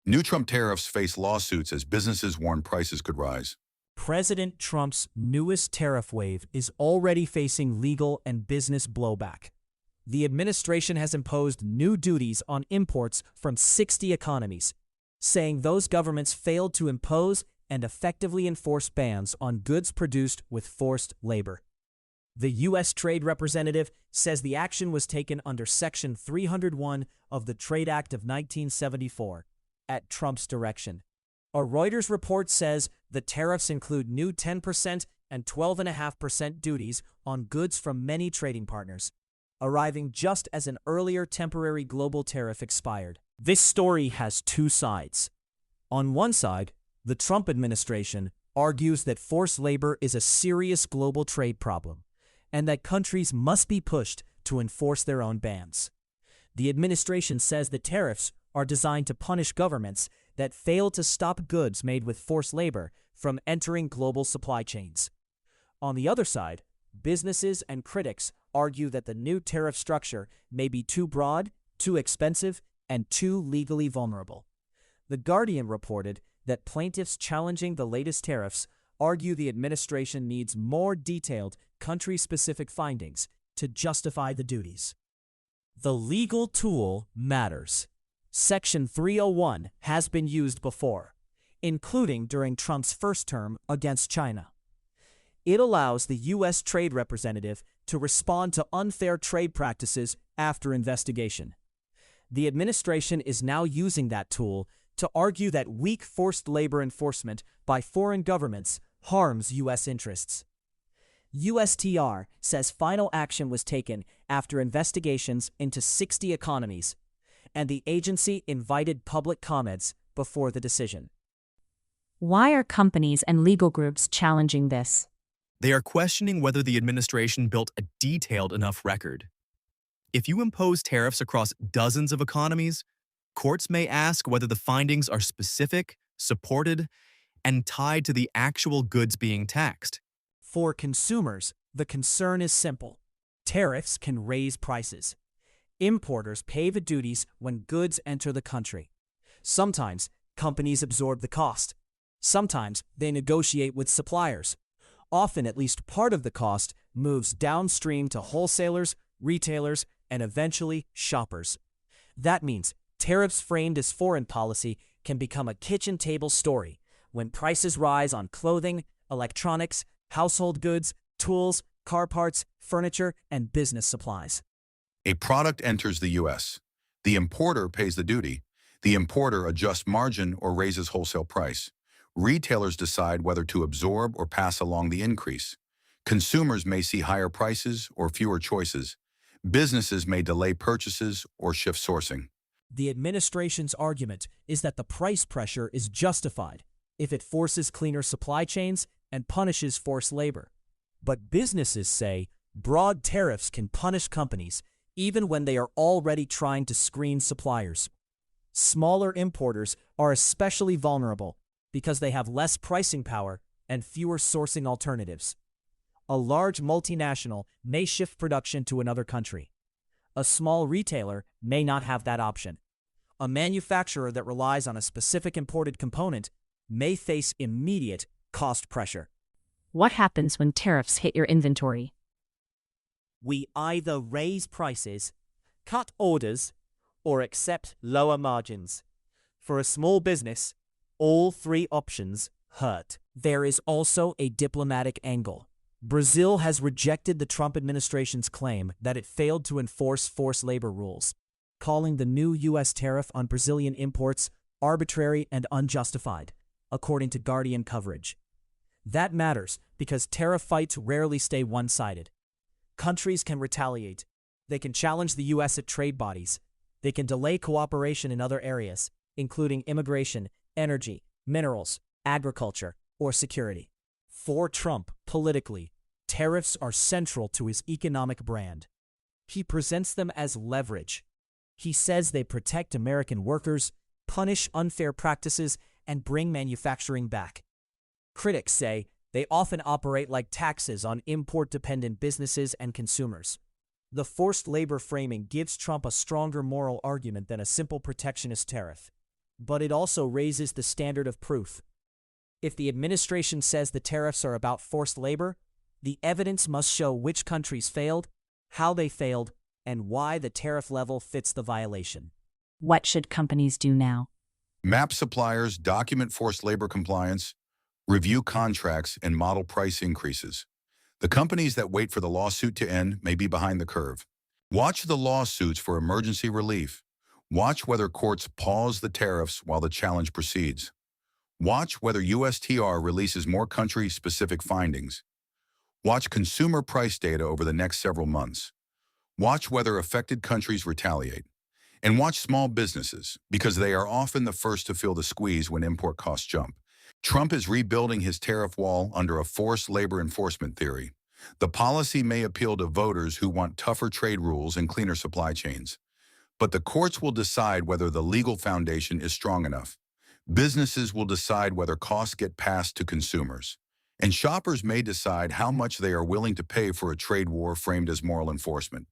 New Trump tariffs face lawsuits as businesses warn prices could rise. President Trump's newest tariff wave is already facing legal and business blowback. The administration has imposed new duties on imports from 60 economies, saying those governments failed to impose and effectively enforce bans on goods produced with forced labor. The U.S. Trade Representative says the action was taken under Section 301 of the Trade Act of 1974, at Trump's direction. A Reuters report says the tariffs include new 10% and 12.5% duties on goods from many trading partners, arriving just as an earlier temporary global tariff expired. This story has two sides. On one side, the Trump administration argues that forced labor is a serious global trade problem, and that countries must be pushed to enforce their own bans. The administration says the tariffs are designed to punish governments that fail to stop goods made with forced labor from entering global supply chains. On the other side, businesses and critics argue that the new tariff structure may be too broad, too expensive, and too legally vulnerable. The Guardian reported that plaintiffs challenging the latest tariffs argue the administration needs more detailed, country-specific findings to justify the duties. The legal tool matters. Section 301 has been used before, including during Trump's first term against China. It allows the U.S. Trade Representative to respond to unfair trade practices after investigation. The administration is now using that tool to argue that weak forced labor enforcement by foreign governments harms U.S. interests. USTR says final action was taken after investigations into 60 economies, and the agency invited public comments before the decision. Why are companies and legal groups challenging this? They are questioning whether the administration built a detailed enough record. If you impose tariffs across dozens of economies, courts may ask whether the findings are specific, supported, and tied to the actual goods being taxed. For consumers, the concern is simple. Tariffs can raise prices. Importers pay the duties when goods enter the country. Sometimes, companies absorb the cost. Sometimes, they negotiate with suppliers. Often, at least part of the cost moves downstream to wholesalers, retailers, and eventually shoppers. That means tariffs framed as foreign policy can become a kitchen table story when prices rise on clothing, electronics, household goods, tools, car parts, furniture, and business supplies. A product enters the U.S. The importer pays the duty. The importer adjusts margin or raises wholesale price. Retailers decide whether to absorb or pass along the increase. Consumers may see higher prices or fewer choices. Businesses may delay purchases or shift sourcing. The administration's argument is that the price pressure is justified if it forces cleaner supply chains and punishes forced labor. But businesses say broad tariffs can punish companies even when they are already trying to screen suppliers. Smaller importers are especially vulnerable because they have less pricing power and fewer sourcing alternatives. A large multinational may shift production to another country. A small retailer may not have that option. A manufacturer that relies on a specific imported component may face immediate cost pressure. What happens when tariffs hit your inventory? We either raise prices, cut orders, or accept lower margins. For a small business, all three options hurt. There is also a diplomatic angle. Brazil has rejected the Trump administration's claim that it failed to enforce forced labor rules, calling the new U.S. tariff on Brazilian imports arbitrary and unjustified, according to Guardian coverage. That matters because tariff fights rarely stay one-sided. Countries can retaliate. They can challenge the U.S. at trade bodies. They can delay cooperation in other areas, including immigration, energy, minerals, agriculture, or security. For Trump, politically, tariffs are central to his economic brand. He presents them as leverage. He says they protect American workers, punish unfair practices, and bring manufacturing back. Critics say they often operate like taxes on import-dependent businesses and consumers. The forced labor framing gives Trump a stronger moral argument than a simple protectionist tariff. but it also raises the standard of proof. If the administration says the tariffs are about forced labor, the evidence must show which countries failed, how they failed, and why the tariff level fits the violation. What should companies do now? Map suppliers, document forced labor compliance, review contracts, and model price increases. The companies that wait for the lawsuit to end may be behind the curve. Watch the lawsuits for emergency relief. Watch whether courts pause the tariffs while the challenge proceeds. Watch whether USTR releases more country-specific findings. Watch consumer price data over the next several months. Watch whether affected countries retaliate. And watch small businesses, because they are often the first to feel the squeeze when import costs jump. Trump is rebuilding his tariff wall under a forced labor enforcement theory. The policy may appeal to voters who want tougher trade rules and cleaner supply chains. But the courts will decide whether the legal foundation is strong enough. Businesses will decide whether costs get passed to consumers. And shoppers may decide how much they are willing to pay for a trade war framed as moral enforcement.